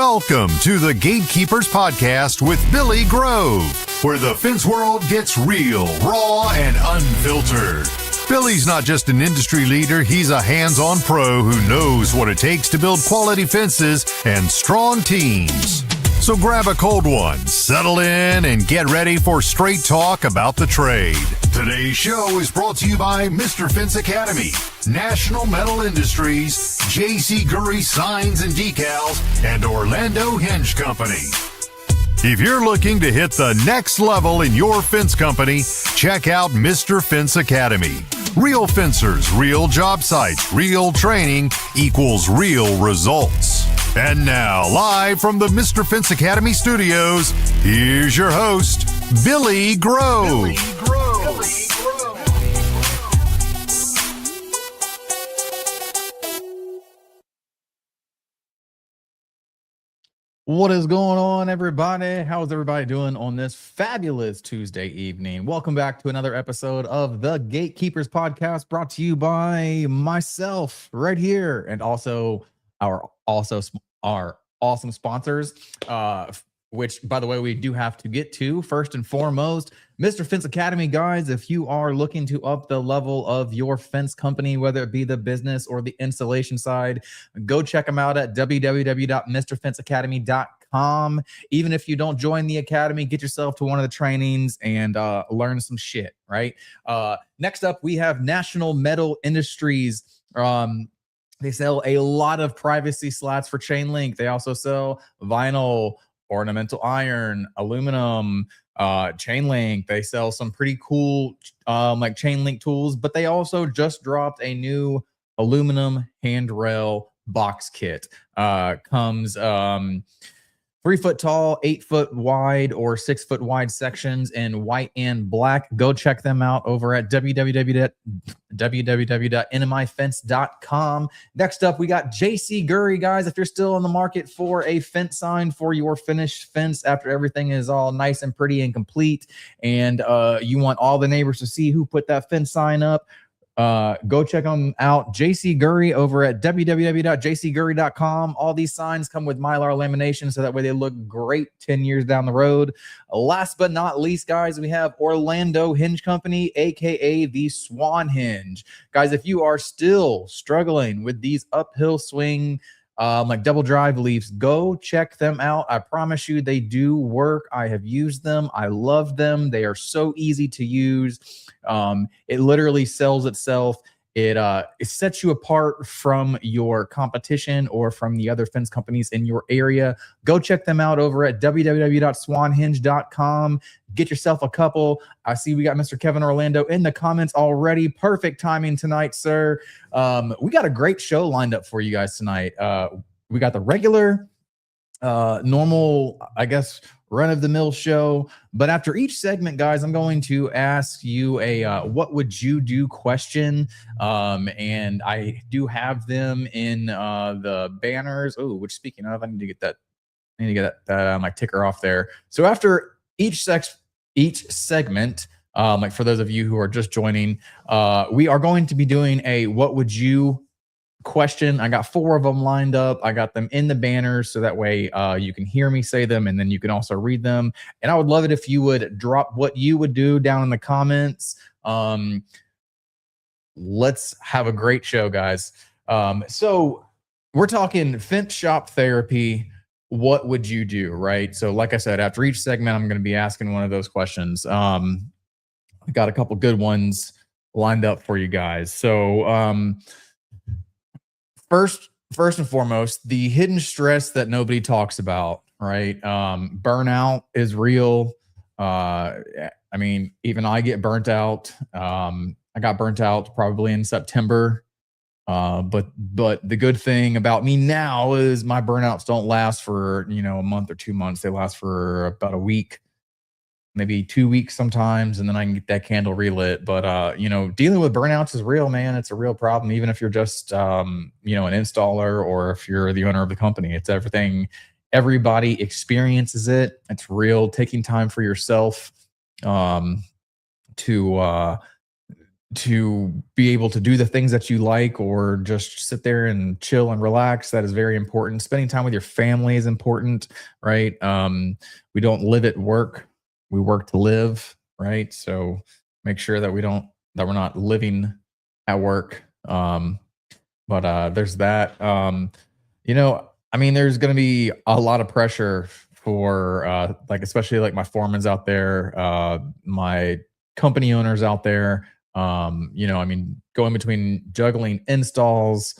Welcome to the Gatekeepers Podcast with Billy Grove, where the fence world gets real, raw, and unfiltered. Billy's not just an industry leader, he's a hands-on pro who knows what it takes to build quality fences and strong teams. So grab a cold one, settle in, and get ready for straight talk about the trade. Today's show is brought to you by Mr. Fence Academy, National Metal Industries, J.C. Gurry Signs and Decals, and Orlando Hinge Company. If you're looking to hit the next level in your fence company, check out Mr. Fence Academy. Real fencers, real job sites, real training equals real results. And now, live from the Mr. Fence Academy studios, here's your host, Billy Grove. What is going on, everybody? How's everybody doing on this fabulous Tuesday evening? Welcome back to another episode of the Gatekeepers Podcast, brought to you by myself right here, and also our awesome sponsors, which, by the way, we do have to get to. First and foremost, Mr. Fence Academy, guys. If you are looking to up the level of your fence company, whether it be the business or the installation side, go check them out at www.mrfenceacademy.com. Even if you don't join the academy, get yourself to one of the trainings and learn some shit, right? Next up, we have National Metal Industries. They sell a lot of privacy slats for chain link. They also sell vinyl, ornamental iron, aluminum, chain link. They sell some pretty cool like chain link tools, but they also just dropped a new aluminum handrail box kit. Comes 3 foot tall, 8 foot wide, or 6 foot wide sections in white and black. Go check them out over at www.nmifence.com. Next up, we got J.C. Gurry, guys. If you're still in the market for a fence sign for your finished fence after everything is all nice and pretty and complete, and you want all the neighbors to see who put that fence sign up, go check them out. JC Gurry over at www.jcgurry.com. All these signs come with Mylar lamination, so that way they look great 10 years down the road. Last but not least, guys, we have Orlando Hinge Company, aka the Swan Hinge. Guys, if you are still struggling with these uphill swing like double drive leaves, go check them out. I promise you they do work. I have used them. I love them. They are so easy to use. It literally sells itself. It sets you apart from your competition or from the other fence companies in your area. Go check them out over at www.swanhinge.com. Get yourself a couple. I see we got Mr. Kevin Orlando in the comments already. Perfect timing tonight, sir. We got a great show lined up for you guys tonight. We got the regular, normal, I guess, run-of-the-mill show. But after each segment, guys, I'm going to ask you a what would you do question. And I do have them in the banners. Oh, which, speaking of, I need to get that. My ticker off there. So after each segment, like for those of you who are just joining, we are going to be doing a what would you question. I got 4 of them lined up. I got them in the banners, so that way you can hear me say them, and then you can also read them. And I would love it if you would drop what you would do down in the comments. Let's have a great show, guys. So we're talking fence shop therapy. What would you do, right? So like I said, after each segment, I'm going to be asking one of those questions. I got a couple good ones lined up for you guys. So First and foremost, the hidden stress that nobody talks about, right? Burnout is real. I mean, even I get burnt out. I got burnt out probably in September. But the good thing about me now is my burnouts don't last for, a month or 2 months. They last for about a week, maybe 2 weeks sometimes, and then I can get that candle relit. But dealing with burnouts is real, man. It's a real problem, even if you're just an installer or if you're the owner of the company. It's everything. Everybody experiences it. It's real. Taking time for yourself to to be able to do the things that you like, or just sit there and chill and relax. That is very important. Spending time with your family is important, right? We don't live at work, we work to live, right? So make sure that we're not living at work. But there's that. I mean, there's going to be a lot of pressure for like, especially like my foremans out there, my company owners out there. I mean, going between juggling installs,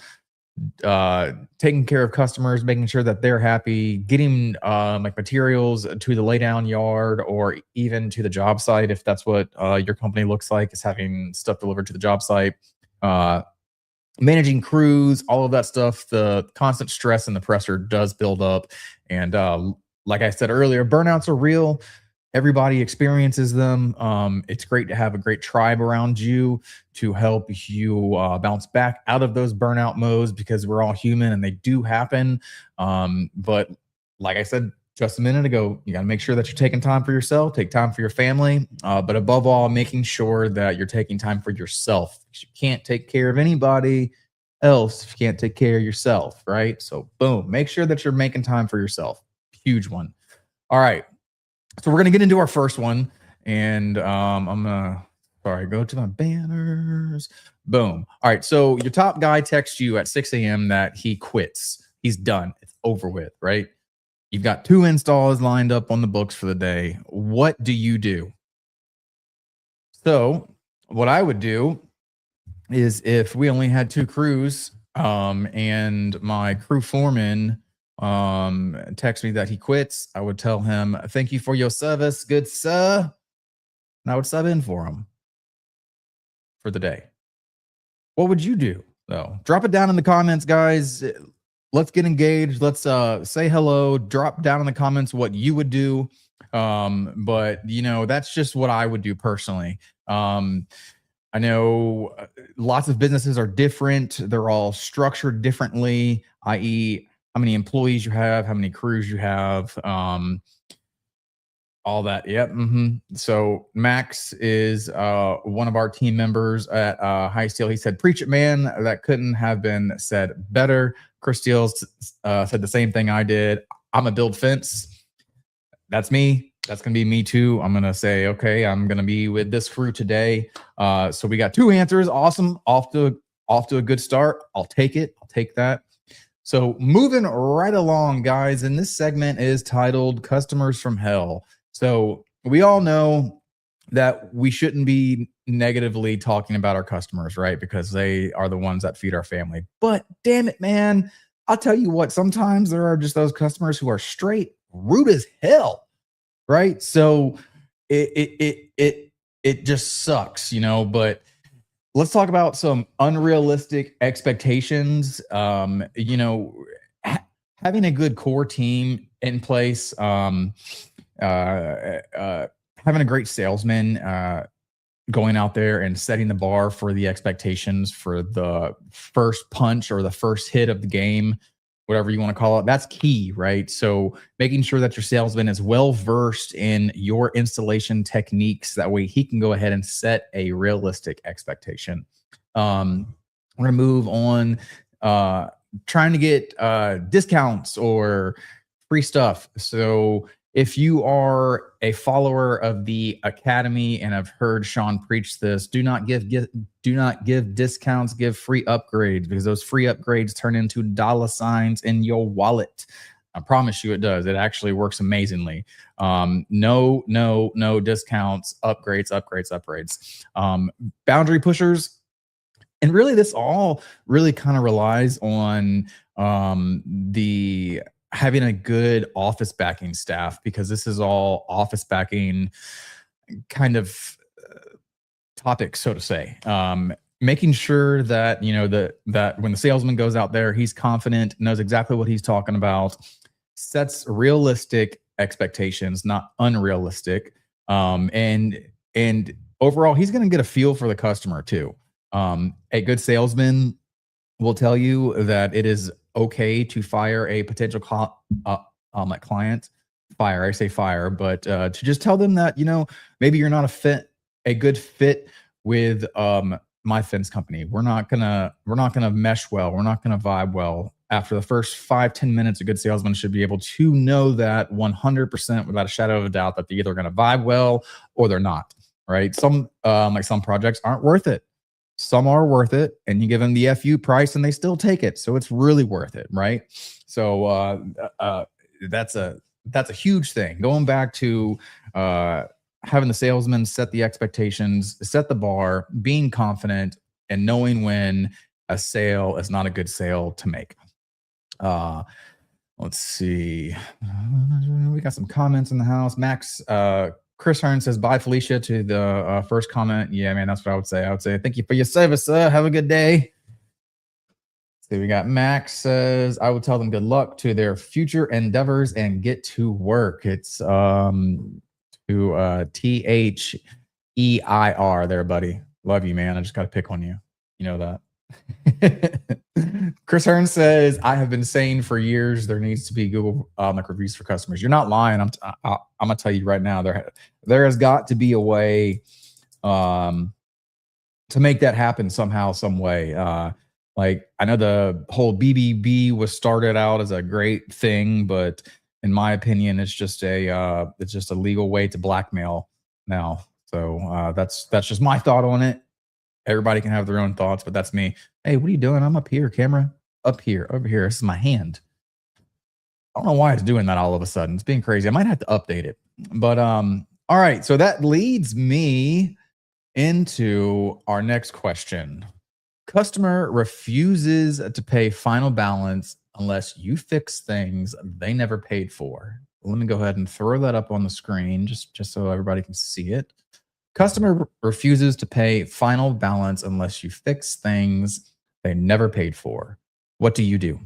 taking care of customers, making sure that they're happy, getting like materials to the laydown yard or even to the job site, if that's what your company looks like, is having stuff delivered to the job site. Managing crews, all of that stuff, the constant stress and the pressure does build up. And like I said earlier, burnouts are real. Everybody experiences them. It's great to have a great tribe around you to help you bounce back out of those burnout modes, because we're all human and they do happen. But like I said just a minute ago, you got to make sure that you're taking time for yourself, take time for your family, but above all, making sure that you're taking time for yourself. You can't take care of anybody else if you can't take care of yourself, right? So boom, make sure that you're making time for yourself. Huge one. All right. So we're going to get into our first one, and I'm going to, go to my banners. Boom. All right. So your top guy texts you at 6 a.m. that he quits. He's done. It's over with, right? You've got 2 installs lined up on the books for the day. What do you do? So what I would do is, if we only had 2 crews, and my crew foreman text me that he quits, I would tell him, "Thank you for your service, good sir." And I would sub in for him for the day. What would you do, though? Drop it down in the comments, guys. Let's get engaged. Let's say hello. Drop down in the comments what you would do. But that's just what I would do personally. I know lots of businesses are different. They're all structured differently, i.e., how many employees you have, how many crews you have, all that. Yep. So Max is one of our team members at High Steel. He said, "Preach it, man." That couldn't have been said better. Chris Steele said the same thing I did. "I'm a build fence." That's me. That's going to be me too. I'm going to say, okay, I'm going to be with this crew today. So we got 2 answers. Awesome. Off to a good start. I'll take it. I'll take that. So moving right along, guys, and this segment is titled Customers from Hell. So we all know that we shouldn't be negatively talking about our customers, right? Because they are the ones that feed our family. But damn it, man, I'll tell you what, sometimes there are just those customers who are straight rude as hell, right? So it just sucks, but let's talk about some unrealistic expectations. Having a good core team in place, having a great salesman, going out there and setting the bar for the expectations for the first punch or the first hit of the game, whatever you want to call it, that's key, right? So making sure that your salesman is well versed in your installation techniques. That way he can go ahead and set a realistic expectation. We're going to move on, trying to get discounts or free stuff. So if you are a follower of the Academy and have heard Sean preach this, do not give discounts, give free upgrades, because those free upgrades turn into $ in your wallet. I promise you it does. It actually works amazingly. No discounts, upgrades. Boundary pushers. And really, this all really kind of relies on having a good office backing staff, because this is all office backing kind of topic, so to say. Making sure that that when the salesman goes out there, he's confident, knows exactly what he's talking about, sets realistic expectations, not unrealistic, and overall, he's going to get a feel for the customer too. A good salesman will tell you that it is okay to fire a potential client. I say fire, but to just tell them that maybe you're not a good fit with my fence company. We're not gonna mesh well. We're not gonna vibe well. After the first 5-10 minutes, a good salesman should be able to know that 100% without a shadow of a doubt that they're either going to vibe well or they're not. Right? Some projects aren't worth it. Some are worth it, and you give them the FU price, and they still take it. So it's really worth it, right? So that's a huge thing. Going back to having the salesman set the expectations, set the bar, being confident, and knowing when a sale is not a good sale to make. Let's see. We got some comments in the house. Max, Chris Hearn says, bye, Felicia, to the first comment. Yeah, man, that's what I would say. I would say, thank you for your service, sir. Have a good day. So we got Max says, I would tell them good luck to their future endeavors and get to work. It's to THEIR there, buddy. Love you, man. I just got to pick on you. You know that. Chris Hearn says, I have been saying for years there needs to be Google reviews for customers. You're not lying. I'm gonna tell you right now, there has got to be a way to make that happen somehow, some way. Like, I know the whole BBB was started out as a great thing, but in my opinion, it's just a legal way to blackmail now. So that's just my thought on it. Everybody can have their own thoughts, but that's me. Hey, what are you doing? I'm up here, camera. Up here, over here. This is my hand. I don't know why it's doing that all of a sudden. It's being crazy. I might have to update it. But all right. So that leads me into our next question. Customer refuses to pay final balance unless you fix things they never paid for. Let me go ahead and throw that up on the screen just so everybody can see it. Customer refuses to pay final balance unless you fix things they never paid for. What do you do?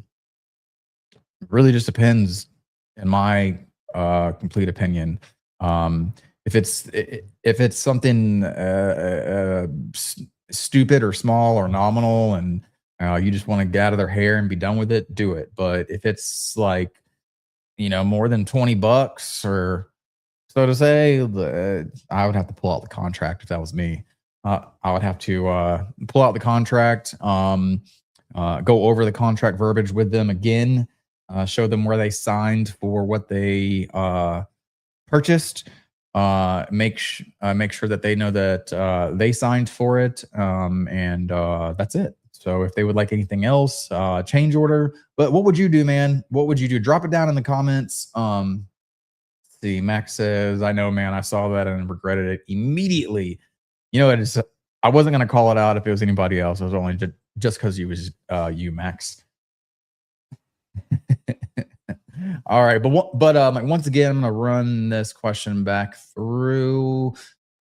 It really just depends, in my complete opinion. If it's something stupid or small or nominal, and you just want to get out of their hair and be done with it, do it. But if it's like, more than $20 or so to say, I would have to pull out the contract if that was me. I would have to pull out the contract, go over the contract verbiage with them again, show them where they signed for what they purchased, make sure that they know that they signed for it, and that's it. So if they would like anything else, change order. But what would you do, man? What would you do? Drop it down in the comments. See, Max says, I know, man, I saw that and regretted it immediately. I wasn't going to call it out if it was anybody else. It was only just because you was you, Max. All right. But once again, I'm going to run this question back through.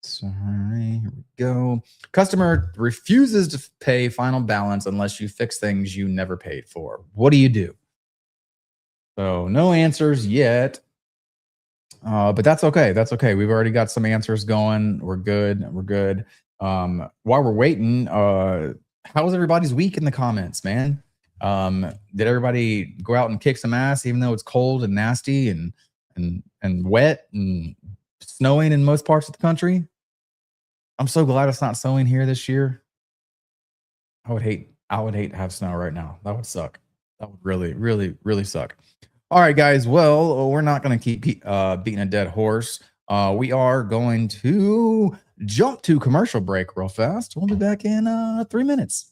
Sorry, here we go. Customer refuses to pay final balance unless you fix things you never paid for. What do you do? So no answers yet. But that's okay. That's okay. We've already got some answers going. We're good. We're good. While we're waiting, how was everybody's week in the comments, man? Did everybody go out and kick some ass, even though it's cold and nasty and wet and snowing in most parts of the country? I'm so glad it's not snowing here this year. I would hate to have snow right now. That would suck. That would really, really, really suck. All right, guys. Well, we're not going to keep beating a dead horse. We are going to jump to commercial break real fast. We'll be back in 3 minutes.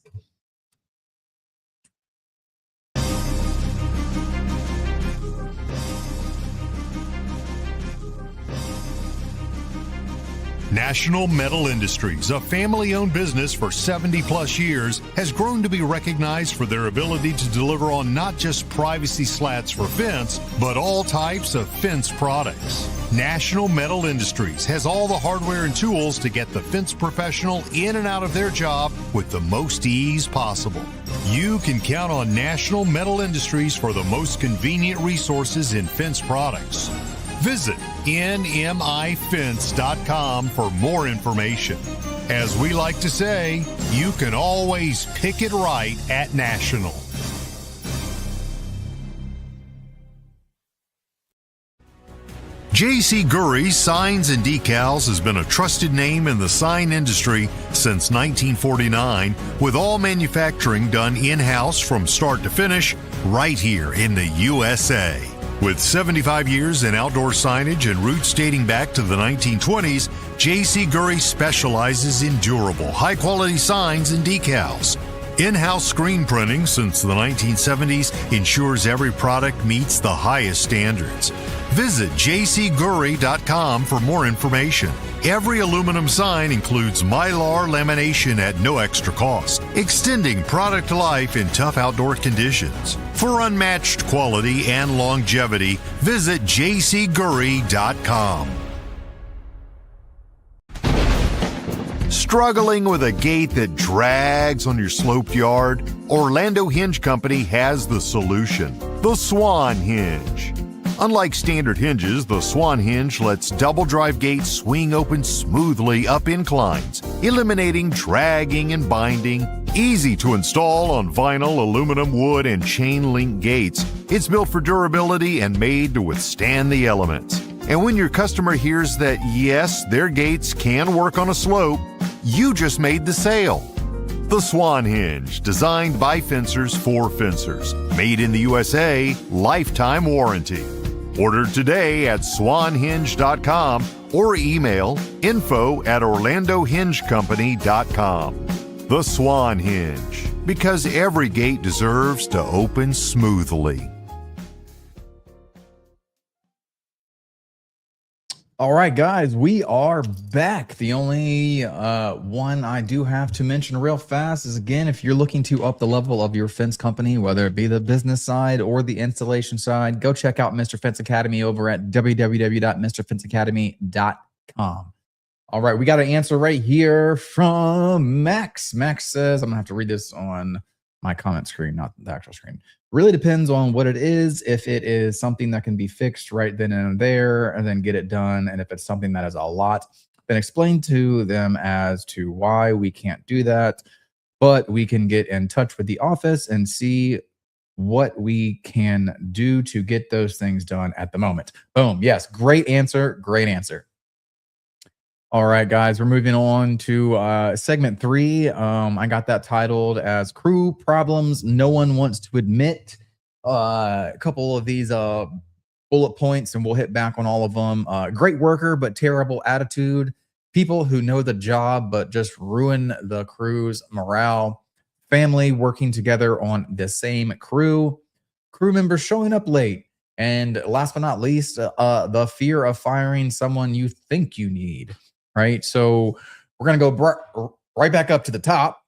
National Metal Industries, a family-owned business for 70-plus years, has grown to be recognized for their ability to deliver on not just privacy slats for fence, but all types of fence products. National Metal Industries has all the hardware and tools to get the fence professional in and out of their job with the most ease possible. You can count on National Metal Industries for the most convenient resources in fence products. Visit nmifence.com for more information. As we like to say, you can always pick it right at National. J.C. Gurry Signs and Decals has been a trusted name in the sign industry since 1949, with all manufacturing done in-house from start to finish right here in the USA. With 75 years in outdoor signage and roots dating back to the 1920s, J.C. Gurry specializes in durable, high-quality signs and decals. In-house screen printing since the 1970s ensures every product meets the highest standards. Visit jcgurry.com for more information. Every aluminum sign includes Mylar lamination at no extra cost, extending product life in tough outdoor conditions. For unmatched quality and longevity, visit jcgurry.com. Struggling with a gate that drags on your sloped yard? Orlando Hinge Company has the solution: the Swan Hinge. Unlike standard hinges, the Swan Hinge lets double drive gates swing open smoothly up inclines, eliminating dragging and binding. Easy to install on vinyl, aluminum, wood, and chain link gates. It's built for durability and made to withstand the elements. And when your customer hears that, yes, their gates can work on a slope, you just made the sale. The Swan Hinge, designed by fencers for fencers. Made in the USA, lifetime warranty. Order today at swanhinge.com or email info@orlandohingecompany.com. The Swan Hinge, because every gate deserves to open smoothly. All right, guys, we are back. The only one I do have to mention real fast is, again, if you're looking to up the level of your fence company, whether it be the business side or the installation side, go check out Mr. Fence Academy over at www.mrfenceacademy.com. All right, we got an answer right here from Max. Max says, I'm going to have to read this on my comment screen, not the actual screen. Really depends on what it is. If it is something that can be fixed right then and there and then get it done, and if it's something that is a lot, then explain to them as to why we can't do that, but we can get in touch with the office and see what we can do to get those things done at the moment. Boom. Yes. Great answer. Great answer. All right, guys, we're moving on to segment 3. I got that titled as Crew Problems No One Wants to Admit. A couple of these bullet points, and we'll hit back on all of them. Great worker, but terrible attitude. People who know the job, but just ruin the crew's morale. Family working together on the same crew. Crew members showing up late. And last but not least, the fear of firing someone you think you need. Right. So we're going to go right back up to the top.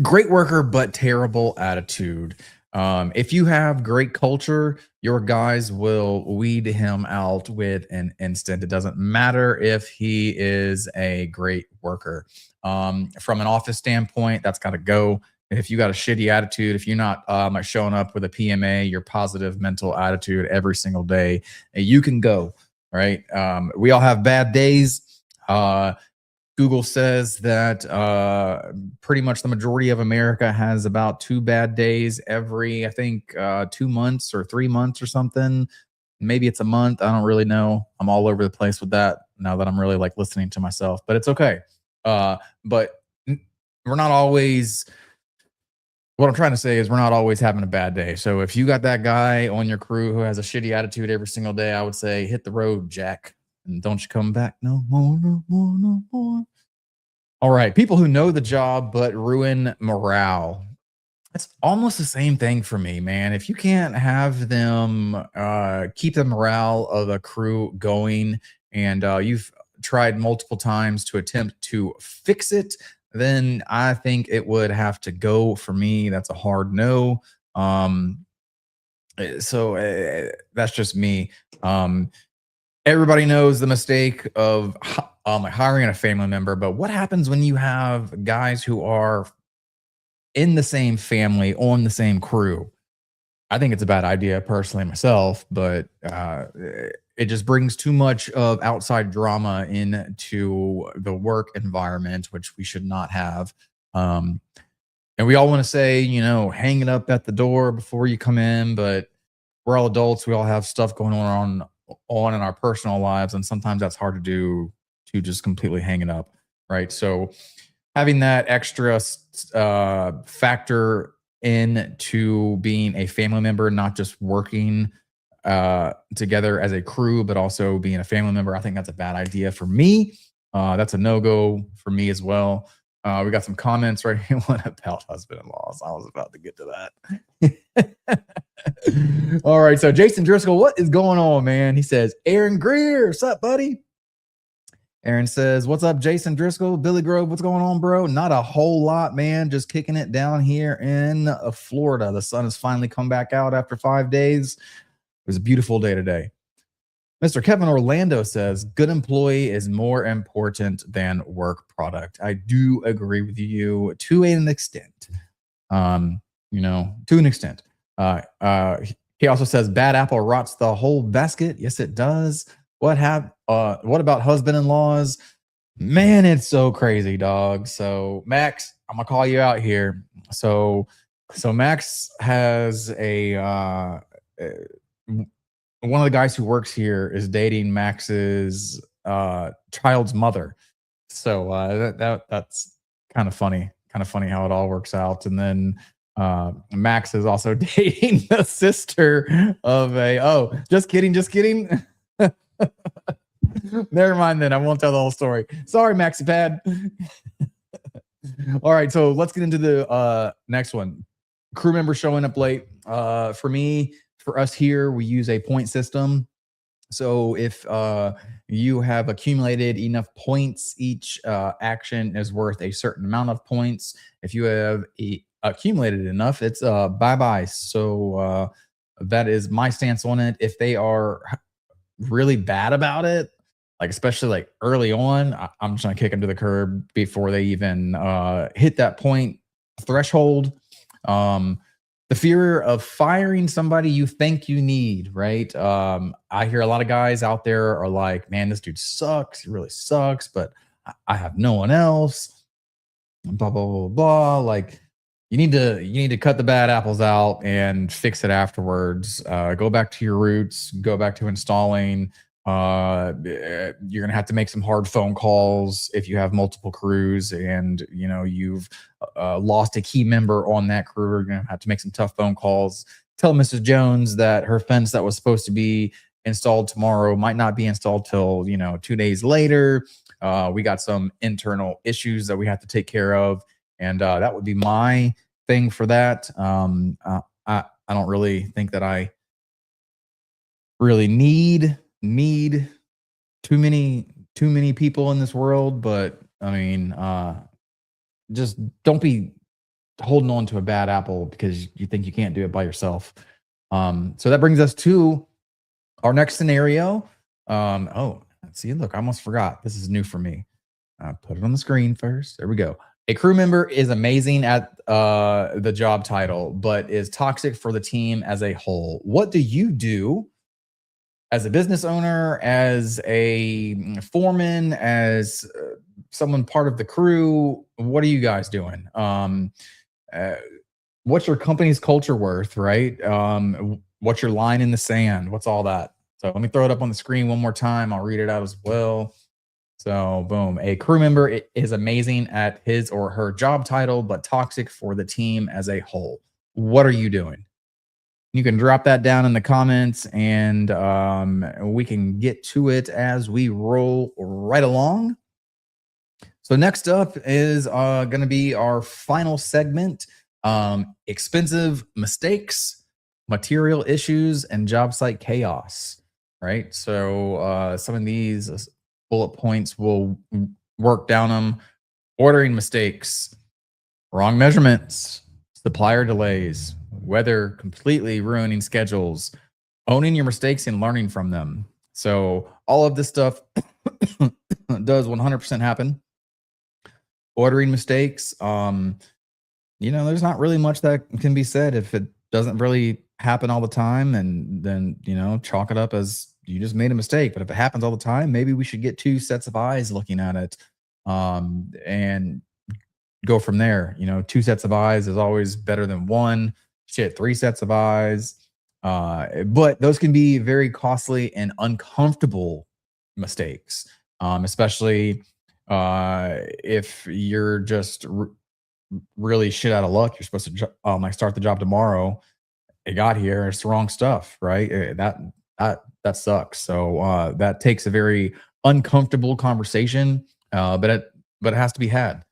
Great worker, but terrible attitude. If you have great culture, your guys will weed him out with an instant. It doesn't matter if he is a great worker. From an office standpoint, that's got to go. If you got a shitty attitude, if you're not showing up with a PMA, your positive mental attitude every single day, you can go. Right. We all have bad days. Google says that pretty much the majority of America has about 2 bad days every, I think, 2 months or 3 months or something. Maybe it's a month. I don't really know. I'm all over the place with that now that I'm really like listening to myself, but it's okay. But we're not always, what I'm trying to say is we're not always having a bad day. So if you got that guy on your crew who has a shitty attitude every single day, I would say hit the road, Jack. And don't you come back no more, no more, no more. All right. People who know the job but ruin morale. It's almost the same thing for me, man. If you can't have them keep the morale of the crew going, and you've tried multiple times to attempt to fix it, then I think it would have to go for me. That's a hard no. So that's just me. Everybody knows the mistake of hiring a family member, but what happens when you have guys who are in the same family, on the same crew? I think it's a bad idea personally myself, but it just brings too much of outside drama into the work environment, which we should not have. And we all want to say, hang it up at the door before you come in, but we're all adults. We all have stuff going on on in our personal lives, and sometimes that's hard to do, to just completely hang it up, right? So having that extra factor into being a family member, not just working together as a crew, but also being a family member, I think that's a bad idea for me. That's a no-go for me as well. We got some comments right here. What about husband-in-laws? I was about to get to that. All right. So Jason Driscoll, what is going on, man? He says, Aaron Greer, what's up, buddy? Aaron says, what's up, Jason Driscoll? Billy Grove, what's going on, bro? Not a whole lot, man. Just kicking it down here in Florida. The sun has finally come back out after 5 days. It was a beautiful day today. Mr. Kevin Orlando says, good employee is more important than work product. I do agree with you to an extent. To an extent. He also says, bad apple rots the whole basket. Yes, it does. What about husband-in-laws? Man, it's so crazy, dog. So Max, I'm gonna call you out here. So Max has one of the guys who works here is dating Max's child's mother. So that's kind of funny how it all works out. And then Max is also dating the sister of just kidding. Never mind then. I won't tell the whole story. Sorry, Maxi Pad. All right, so let's get into the next one. Crew member showing up late. For us here, we use a point system. So if you have accumulated enough points, each action is worth a certain amount of points. If you have accumulated enough, it's bye-bye. So that is my stance on it. If they are really bad about it, like especially like early on, I'm just gonna kick them to the curb before they even hit that point threshold. The fear of firing somebody you think you need, right? I hear a lot of guys out there are like, man, this dude sucks. He really sucks, but I have no one else. Blah, blah, blah, blah. Like you need to cut the bad apples out and fix it afterwards. Go back to your roots, go back to installing. You're going to have to make some hard phone calls if you have multiple crews and you've lost a key member on that crew. You're going to have to make some tough phone calls. Tell Mrs. Jones that her fence that was supposed to be installed tomorrow might not be installed till 2 days later. We got some internal issues that we have to take care of, and that would be my thing for that. I don't really think that I really need too many people in this world, but I mean, just don't be holding on to a bad apple because you think you can't do it by yourself. So that brings us to our next scenario. See, look, I almost forgot. This is new for me. Put it on the screen first. There we go. A crew member is amazing at the job title, but is toxic for the team as a whole. What do you do as a business owner, as a foreman, as someone part of the crew? What are you guys doing? What's your company's culture worth, right? What's your line in the sand? What's all that? So let me throw it up on the screen one more time. I'll read it out as well. So boom, a crew member is amazing at his or her job title, but toxic for the team as a whole. What are you doing? You can drop that down in the comments, and we can get to it as we roll right along. So next up is going to be our final segment, expensive mistakes, material issues, and job site chaos, right? So some of these bullet points will work down them. Ordering mistakes, wrong measurements, supplier delays, weather completely ruining schedules, owning your mistakes and learning from them. So all of this stuff does 100% happen. Ordering mistakes, there's not really much that can be said if it doesn't really happen all the time, and then chalk it up as you just made a mistake. But if it happens all the time, maybe we should get 2 sets of eyes looking at it, and go from there. 2 sets of eyes is always better than 1. Shit, 3 sets of eyes, But those can be very costly and uncomfortable mistakes, especially if you're just really shit out of luck. You're supposed to like start the job tomorrow. It got here, it's the wrong stuff, right? That sucks. So that takes a very uncomfortable conversation, but it has to be had.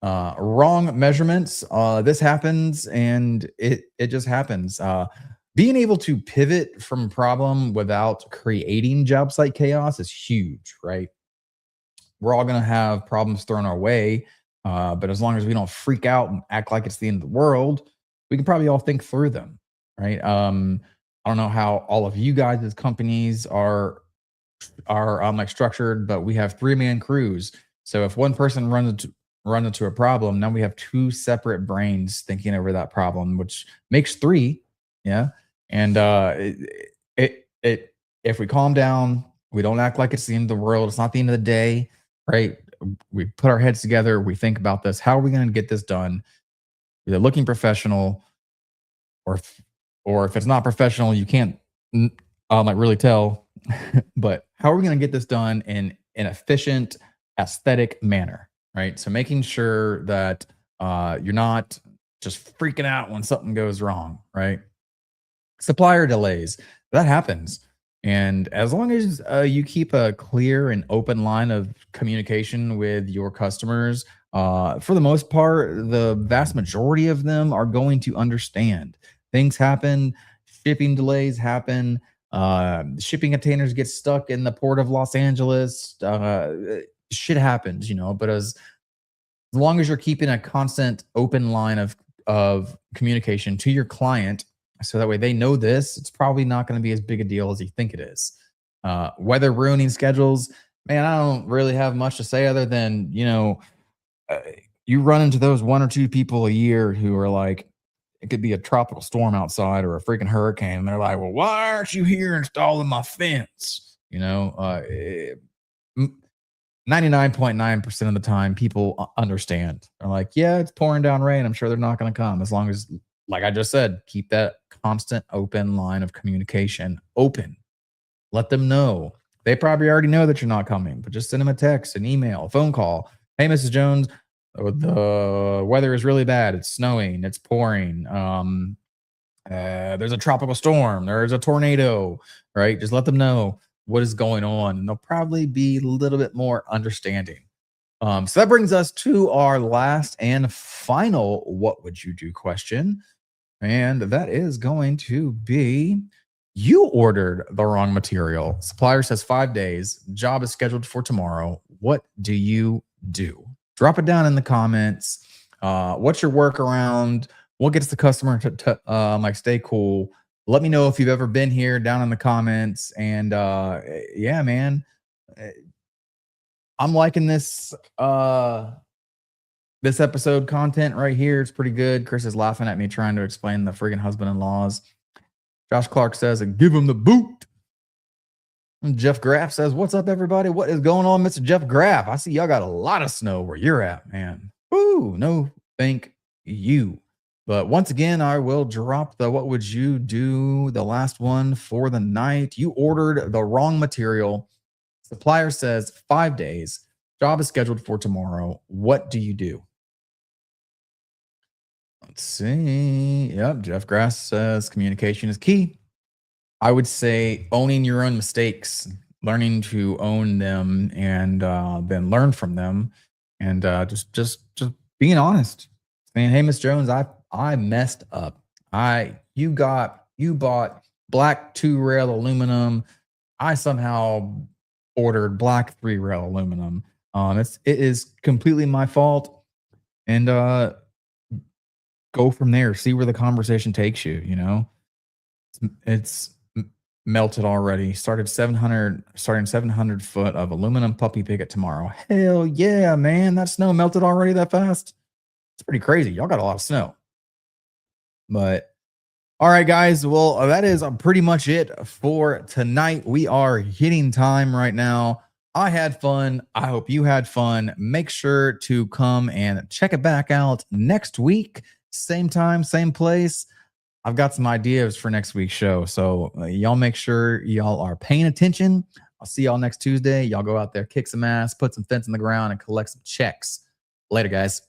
Wrong measurements. This happens, and it just happens. Being able to pivot from a problem without creating job site chaos is huge, right? We're all going to have problems thrown our way, but as long as we don't freak out and act like it's the end of the world, we can probably all think through them, right? I don't know how all of you guys as companies are like structured, but we have 3-man crews. So if one person runs into a problem, now we have 2 separate brains thinking over that problem, which makes 3. Yeah. And if we calm down, we don't act like it's the end of the world. It's not the end of the day, right? We put our heads together. We think about this. How are we going to get this done? Either looking professional, or if it's not professional, you can't like really tell. But how are we going to get this done in an efficient, aesthetic manner, right? So making sure that you're not just freaking out when something goes wrong, right? Supplier delays, that happens. And as long as you keep a clear and open line of communication with your customers, for the most part, the vast majority of them are going to understand. Things happen, shipping delays happen, shipping containers get stuck in the port of Los Angeles. Shit happens, but as long as you're keeping a constant open line of communication to your client, so that way they know this, it's probably not going to be as big a deal as you think it is. Weather ruining schedules, man, I don't really have much to say other than, you run into those 1 or 2 people a year who are like, it could be a tropical storm outside or a freaking hurricane. And they're like, well, why aren't you here installing my fence? 99.9% of the time, people understand. They're like, yeah, it's pouring down rain. I'm sure they're not going to come. As long as, like I just said, keep that constant open line of communication open. Let them know. They probably already know that you're not coming, but just send them a text, an email, a phone call. Hey, Mrs. Jones, the weather is really bad. It's snowing. It's pouring. There's a tropical storm. There's a tornado, right? Just let them know what is going on, and they'll probably be a little bit more understanding. So that brings us to our last and final what would you do question. And that is going to be, you ordered the wrong material. Supplier says 5 days. Job is scheduled for tomorrow. What do you do? Drop it down in the comments. What's your workaround? What gets the customer to like stay cool? Let me know if you've ever been here down in the comments. And yeah, man, I'm liking this this episode content right here. It's pretty good. Chris is laughing at me trying to explain the friggin' husband-in-laws. Josh Clark says, give him the boot. And Jeff Graff says, what's up, everybody? What is going on, Mr. Jeff Graff? I see y'all got a lot of snow where you're at, man. Woo, no, thank you. But once again, I will drop the what would you do, the last one for the night. You ordered the wrong material. Supplier says 5 days. Job is scheduled for tomorrow. What do you do? Let's see. Yep, Jeff Grass says communication is key. I would say owning your own mistakes, learning to own them, and then learn from them, and just being honest. Saying, hey, Miss Jones, I messed up. You bought black 2-rail aluminum. I somehow ordered black 3-rail aluminum. It is completely my fault, and go from there. See where the conversation takes you. It's melted already. Starting 700 foot of aluminum puppy picket tomorrow. Hell yeah, man! That snow melted already that fast. It's pretty crazy. Y'all got a lot of snow. But all right, guys. Well, that is pretty much it for tonight. We are hitting time right now. I had fun. I hope you had fun. Make sure to come and check it back out next week. Same time, same place. I've got some ideas for next week's show. So y'all make sure y'all are paying attention. I'll see y'all next Tuesday. Y'all go out there, kick some ass, put some fence in the ground, and collect some checks. Later, guys.